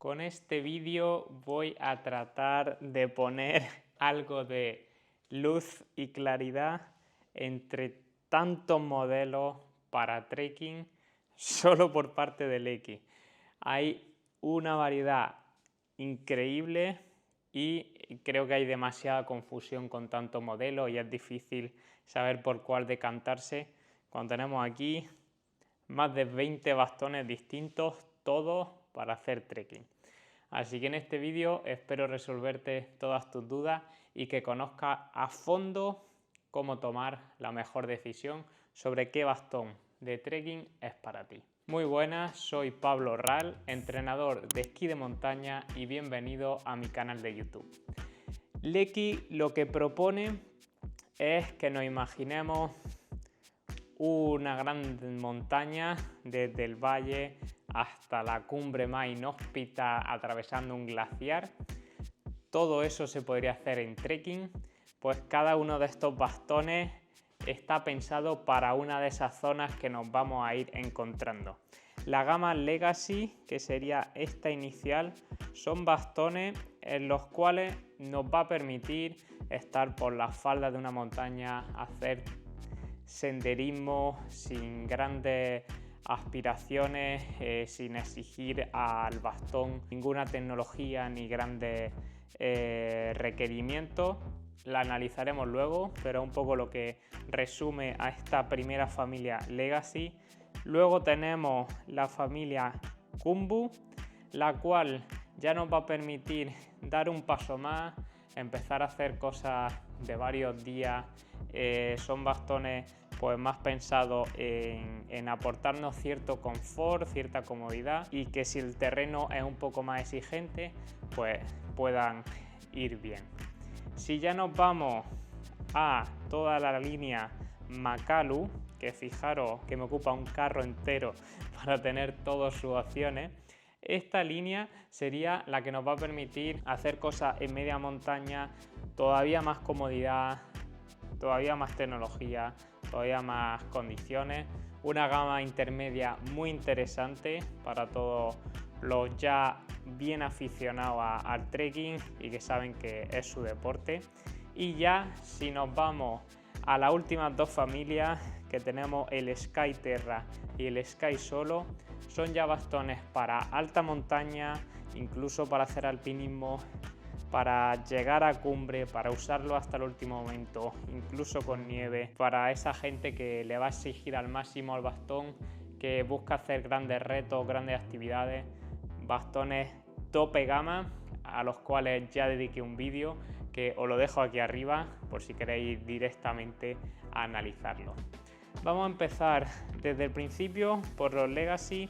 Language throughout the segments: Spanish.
Con este vídeo voy a tratar de poner algo de luz y claridad entre tantos modelos para trekking solo por parte de Leki. Hay una variedad increíble y creo que hay demasiada confusión con tantos modelos y es difícil saber por cuál decantarse cuando tenemos aquí más de 20 bastones distintos, todos para hacer trekking. Así que en este vídeo espero resolverte todas tus dudas y que conozcas a fondo cómo tomar la mejor decisión sobre qué bastón de trekking es para ti. Muy buenas, soy Pablo Ral, entrenador de esquí de montaña y bienvenido a mi canal de YouTube. Leki lo que propone es que nos imaginemos una gran montaña desde el valle hasta la cumbre más inhóspita atravesando un glaciar. Todo eso se podría hacer en trekking, pues cada uno de estos bastones está pensado para una de esas zonas que nos vamos a ir encontrando. La gama Legacy, que sería esta inicial, son bastones en los cuales nos va a permitir estar por las faldas de una montaña, hacer senderismo sin grandes aspiraciones, sin exigir al bastón ninguna tecnología ni grandes requerimientos. La analizaremos luego, pero un poco lo que resume a esta primera familia Legacy. Luego tenemos la familia Kumbu, la cual ya nos va a permitir dar un paso más, empezar a hacer cosas de varios días. Son bastones pues más pensados en aportarnos cierto confort, cierta comodidad y que si el terreno es un poco más exigente pues puedan ir bien. Si ya nos vamos a toda la línea Makalu, que fijaros que me ocupa un carro entero para tener todas sus opciones, esta línea sería la que nos va a permitir hacer cosas en media montaña, todavía más comodidad, todavía más tecnología, todavía más condiciones, una gama intermedia muy interesante para todos los ya bien aficionados al trekking y que saben que es su deporte. Y ya si nos vamos a las últimas dos familias, que tenemos el Skyterra y el Sky Solo, son ya bastones para alta montaña, incluso para hacer alpinismo, para llegar a cumbre, para usarlo hasta el último momento, incluso con nieve, para esa gente que le va a exigir al máximo al bastón, que busca hacer grandes retos, grandes actividades, bastones tope gama, a los cuales ya dediqué un vídeo que os lo dejo aquí arriba por si queréis directamente analizarlo. Vamos a empezar desde el principio por los Legacy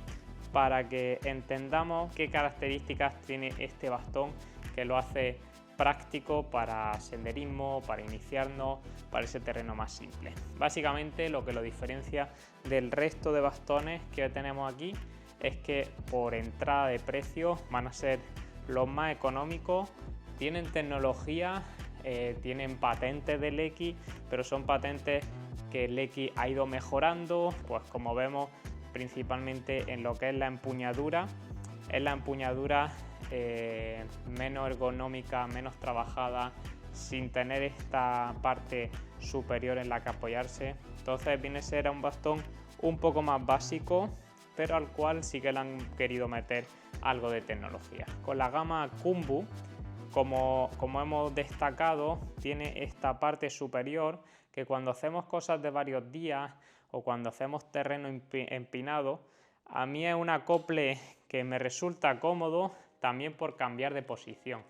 para que entendamos qué características tiene este bastón que lo hace práctico para senderismo, para iniciarnos, para ese terreno más simple. Básicamente lo que lo diferencia del resto de bastones que tenemos aquí es que por entrada de precio van a ser los más económicos, tienen tecnología, tienen patentes de Leki, pero son patentes que Leki ha ido mejorando, pues como vemos principalmente en lo que es la empuñadura. Es la empuñadura menos ergonómica, menos trabajada, sin tener esta parte superior en la que apoyarse. Entonces viene a ser un bastón un poco más básico, pero al cual sí que le han querido meter algo de tecnología. Con la gama Kumbu, como hemos destacado, tiene esta parte superior que cuando hacemos cosas de varios días o cuando hacemos terreno empinado, a mí es un acople que me resulta cómodo también por cambiar de posición.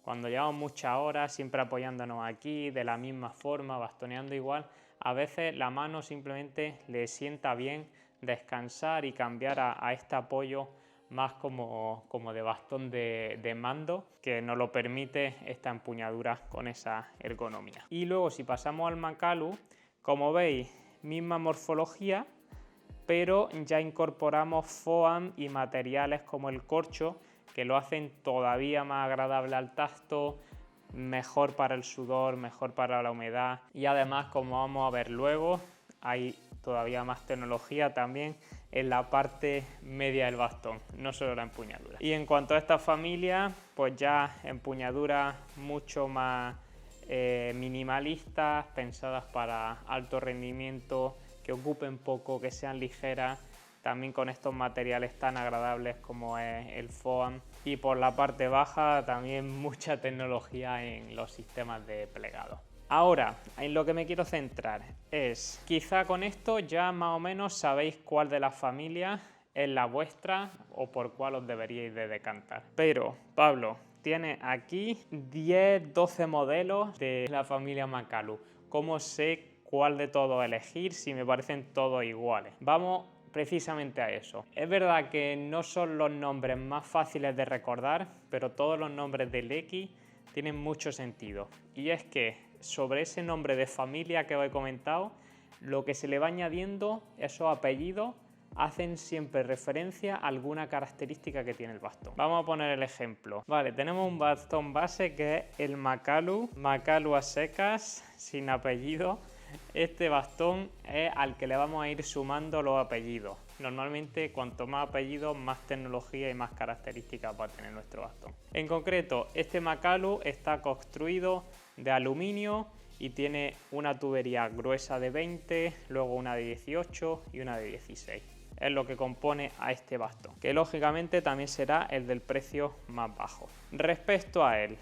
Cuando llevamos muchas horas siempre apoyándonos aquí de la misma forma, bastoneando igual, a veces la mano simplemente le sienta bien descansar y cambiar a este apoyo más como de bastón de mando, que nos lo permite esta empuñadura con esa ergonomía. Y luego si pasamos al Makalu, como veis, misma morfología, pero ya incorporamos foam y materiales como el corcho que lo hacen todavía más agradable al tacto, mejor para el sudor, mejor para la humedad y además, como vamos a ver luego, hay todavía más tecnología también en la parte media del bastón, no solo la empuñadura. Y en cuanto a esta familia, pues ya empuñaduras mucho más minimalistas, pensadas para alto rendimiento, que ocupen poco, que sean ligeras, también con estos materiales tan agradables como es el foam. Y por la parte baja también mucha tecnología en los sistemas de plegado. Ahora, en lo que me quiero centrar es, quizá con esto ya más o menos sabéis cuál de las familias es la vuestra o por cuál os deberíais de decantar. Pero, Pablo, tiene aquí 10-12 modelos de la familia Makalu. ¿Cómo sé cuál de todos elegir si me parecen todos iguales? Vamos precisamente a eso. Es verdad que no son los nombres más fáciles de recordar, pero todos los nombres del X tienen mucho sentido. Y es que sobre ese nombre de familia que os he comentado, lo que se le va añadiendo, esos apellidos, hacen siempre referencia a alguna característica que tiene el bastón. Vamos a poner el ejemplo. Vale, tenemos un bastón base que es el Makalu a secas, sin apellido. Este bastón es al que le vamos a ir sumando los apellidos. Normalmente, cuanto más apellidos, más tecnología y más características va a tener nuestro bastón. En concreto, este Makalu está construido de aluminio y tiene una tubería gruesa de 20, luego una de 18 y una de 16. Es lo que compone a este bastón, que lógicamente también será el del precio más bajo. Respecto a él,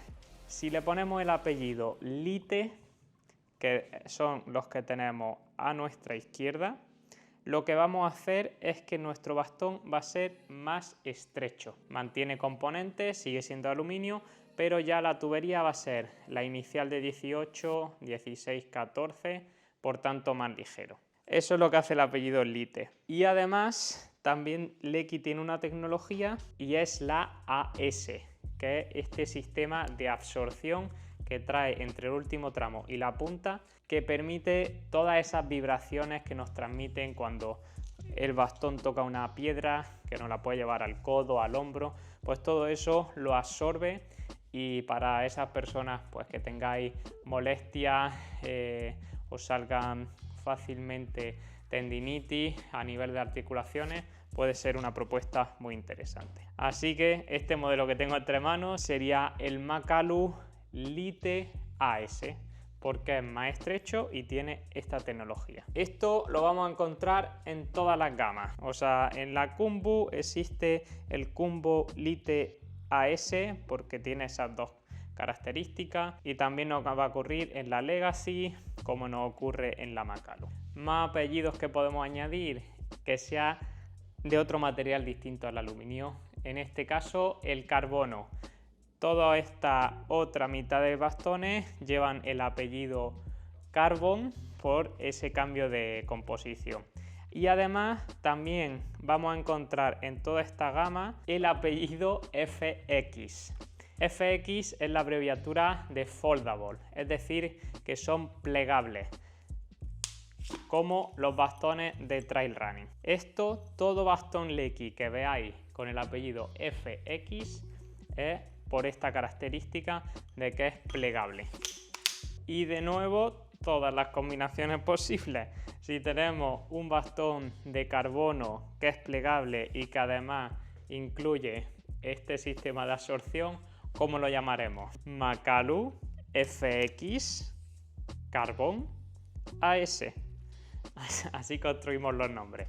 si le ponemos el apellido Lite, que son los que tenemos a nuestra izquierda, lo que vamos a hacer es que nuestro bastón va a ser más estrecho. Mantiene componentes, sigue siendo aluminio, pero ya la tubería va a ser la inicial de 18, 16, 14, por tanto más ligero. Eso es lo que hace el apellido Lite. Y además también Lecky tiene una tecnología y es la AS, que es este sistema de absorción que trae entre el último tramo y la punta, que permite todas esas vibraciones que nos transmiten cuando el bastón toca una piedra, que nos la puede llevar al codo, al hombro, pues todo eso lo absorbe. Y para esas personas pues que tengáis molestias, os salgan fácilmente tendinitis a nivel de articulaciones, puede ser una propuesta muy interesante. Así que este modelo que tengo entre manos sería el Makalu Lite AS, porque es más estrecho y tiene esta tecnología. Esto lo vamos a encontrar en todas las gamas. O sea, en la Kumbu existe el Kumbu Lite AS porque tiene esas dos características, y también nos va a ocurrir en la Legacy como nos ocurre en la Makalu. Más apellidos que podemos añadir, que sea de otro material distinto al aluminio, en este caso el carbono. Toda esta otra mitad de bastones llevan el apellido Carbon por ese cambio de composición. Y además también vamos a encontrar en toda esta gama el apellido FX. FX es la abreviatura de foldable, es decir, que son plegables, como los bastones de trail running. Todo bastón Lecky que veáis con el apellido FX es por esta característica de que es plegable. Y de nuevo, todas las combinaciones posibles. Si tenemos un bastón de carbono que es plegable y que además incluye este sistema de absorción, ¿cómo lo llamaremos? Makalu FX Carbon AS. Así construimos los nombres.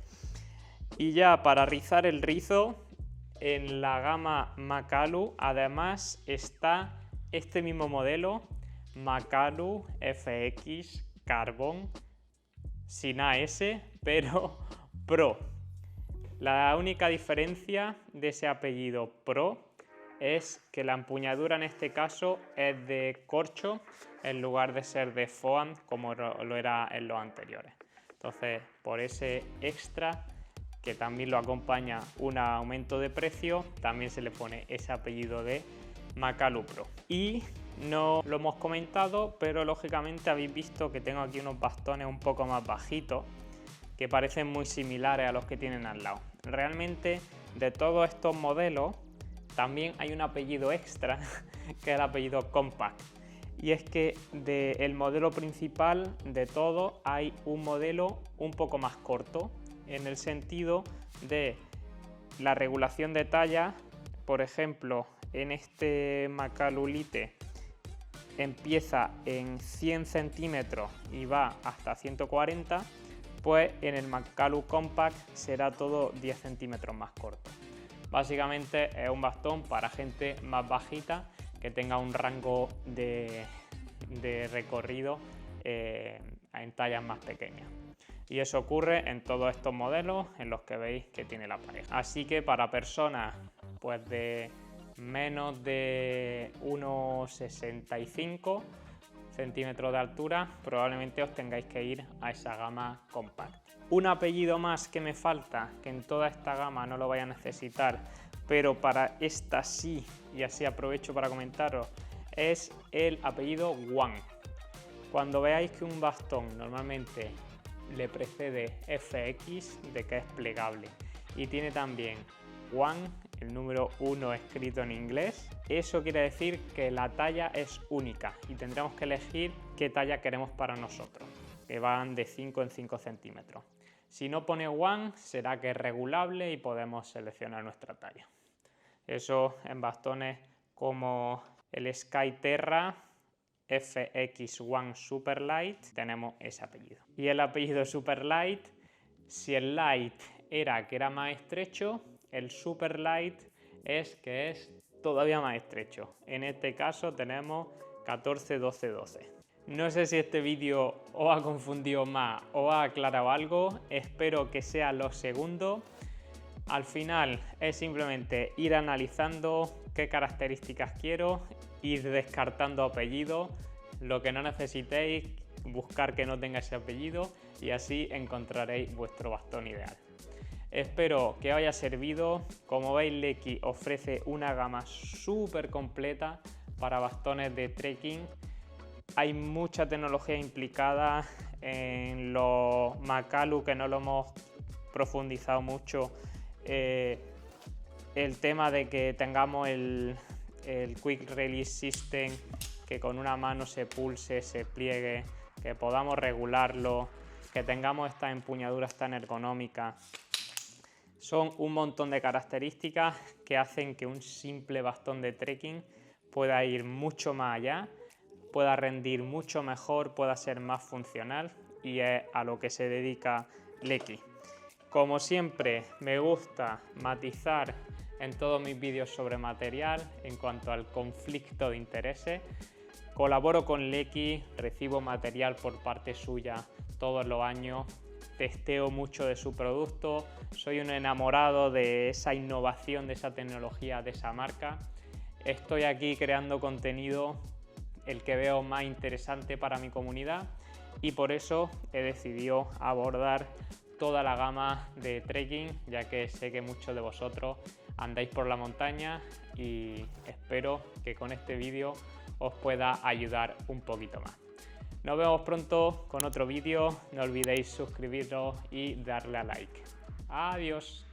Y ya para rizar el rizo, en la gama Makalu además está este mismo modelo, Makalu FX Carbon sin AS, pero Pro. La única diferencia de ese apellido Pro es que la empuñadura en este caso es de corcho en lugar de ser de foam como lo era en los anteriores. Entonces, por ese extra, que también lo acompaña un aumento de precio, también se le pone ese apellido de Makalu Pro. Y no lo hemos comentado, pero lógicamente habéis visto que tengo aquí unos bastones un poco más bajitos que parecen muy similares a los que tienen al lado. Realmente, de todos estos modelos, también hay un apellido extra que es el apellido Compact. y es que del modelo principal de todo hay un modelo un poco más corto, en el sentido de la regulación de talla. Por ejemplo, en este Makalu Lite empieza en 100 centímetros y va hasta 140, pues en el Makalu Compact será todo 10 centímetros más corto. Básicamente es un bastón para gente más bajita que tenga un rango de recorrido en tallas más pequeñas. Y eso ocurre en todos estos modelos en los que veis que tiene la pareja. Así que para personas pues de menos de 1,65 centímetros de altura, probablemente os tengáis que ir a esa gama compact. Un apellido más que me falta, que en toda esta gama no lo vais a necesitar, pero para esta sí, y así aprovecho para comentaros, es el apellido One. Cuando veáis que un bastón normalmente le precede FX, de que es plegable, y tiene también One, el número 1 escrito en inglés, eso quiere decir que la talla es única y tendremos que elegir qué talla queremos para nosotros, que van de 5 en 5 centímetros. Si no pone One, será que es regulable y podemos seleccionar nuestra talla. Eso en bastones como el Skyterra FX1 Superlight tenemos ese apellido. Y el apellido Superlight, si el Light era que era más estrecho, el Superlight es que es todavía más estrecho. En este caso tenemos 14, 12, 12. No sé si este vídeo os ha confundido más o ha aclarado algo, espero que sea lo segundo. Al final es simplemente ir analizando qué características quiero, ir descartando apellidos, lo que no necesitéis, buscar que no tenga ese apellido y así encontraréis vuestro bastón ideal. Espero que os haya servido. Como veis, Leki ofrece una gama súper completa para bastones de trekking. Hay mucha tecnología implicada en los Makalu, que no lo hemos profundizado mucho. El tema de que tengamos el Quick Release System, que con una mano se pulse, se pliegue, que podamos regularlo, que tengamos estas empuñaduras tan ergonómicas. Son un montón de características que hacen que un simple bastón de trekking pueda ir mucho más allá, pueda rendir mucho mejor, pueda ser más funcional, y es a lo que se dedica Leki. Como siempre, me gusta matizar en todos mis vídeos sobre material en cuanto al conflicto de intereses. Colaboro con Leki, recibo material por parte suya todos los años, testeo mucho de su producto, soy un enamorado de esa innovación, de esa tecnología, de esa marca. Estoy aquí creando contenido, el que veo más interesante para mi comunidad, y por eso he decidido abordar toda la gama de trekking, ya que sé que muchos de vosotros andáis por la montaña y espero que con este vídeo os pueda ayudar un poquito más. Nos vemos pronto con otro vídeo, no olvidéis suscribiros y darle a like. Adiós.